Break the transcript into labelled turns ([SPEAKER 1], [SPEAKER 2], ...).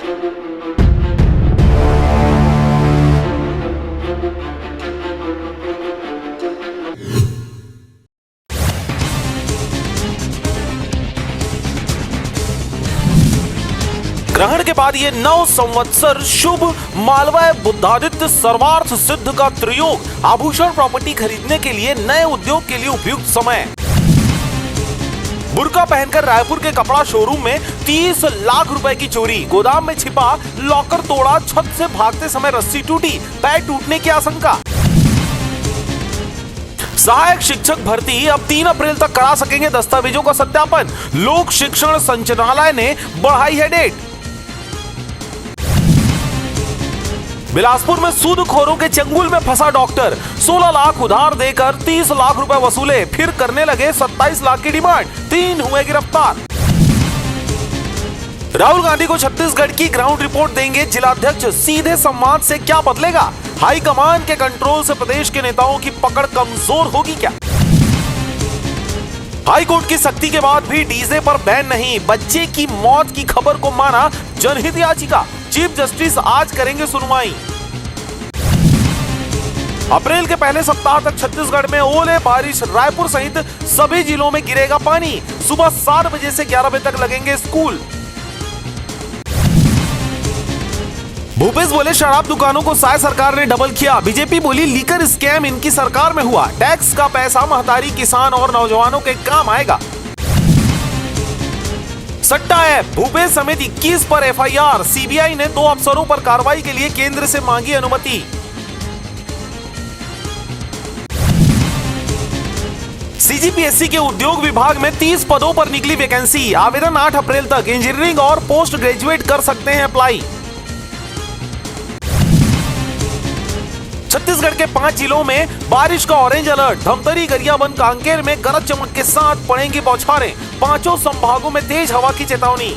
[SPEAKER 1] ग्रहण के बाद ये 9 संवत्सर शुभ मालवय बुद्धादित्य सर्वार्थ सिद्ध का त्रियोग आभूषण प्रॉपर्टी खरीदने के लिए नए उद्योग के लिए उपयुक्त समय। बुर्का पहनकर रायपुर के कपड़ा शोरूम में 30 लाख रुपए की चोरी, गोदाम में छिपा लॉकर तोड़ा, छत से भागते समय रस्सी टूटी, पैर टूटने की आशंका। सहायक शिक्षक भर्ती अब 3 अप्रैल तक करा सकेंगे दस्तावेजों का सत्यापन, लोक शिक्षण संचालनालय ने बढ़ाई है डेट। बिलासपुर में सूदखोरों के चंगुल में फंसा डॉक्टर, 16 लाख उधार देकर 30 लाख रुपए वसूले, फिर करने लगे 27 लाख की डिमांड, 3 हुए गिरफ्तार। राहुल गांधी को छत्तीसगढ़ की ग्राउंड रिपोर्ट देंगे जिलाध्यक्ष, सीधे संवाद से क्या बदलेगा? हाईकमान के कंट्रोल से प्रदेश के नेताओं की पकड़ कमजोर होगी क्या? हाईकोर्ट की सख्ती के बाद भी डीजे पर बैन नहीं, बच्चे की मौत की खबर को माना जनहित याचिका, चीफ जस्टिस आज करेंगे सुनवाई। अप्रैल के पहले सप्ताह तक छत्तीसगढ़ में ओले बारिश, रायपुर सहित सभी जिलों में गिरेगा पानी, सुबह 7 बजे से 11 बजे तक लगेंगे स्कूल। भूपेश बोले शराब दुकानों को साय सरकार ने डबल किया, बीजेपी बोली लीकर स्कैम इनकी सरकार में हुआ, टैक्स का पैसा महतारी, किसान और नौजवानों के काम आएगा। सट्टा ऐप, भूपेश समेत 21 पर एफआईआर, सीबीआई ने 2 अफसरों पर कार्रवाई के लिए केंद्र से मांगी अनुमति। सीजीपीएससी के उद्योग विभाग में 30 पदों पर निकली वैकेंसी, आवेदन 8 अप्रैल तक, इंजीनियरिंग और पोस्ट ग्रेजुएट कर सकते हैं अप्लाई। छत्तीसगढ़ के 5 जिलों में बारिश का ऑरेंज अलर्ट, धमतरी, गरियाबंद, कांकेर में गरज चमक के साथ पड़ेंगी बौछारें, 5 संभागों में तेज हवा की चेतावनी।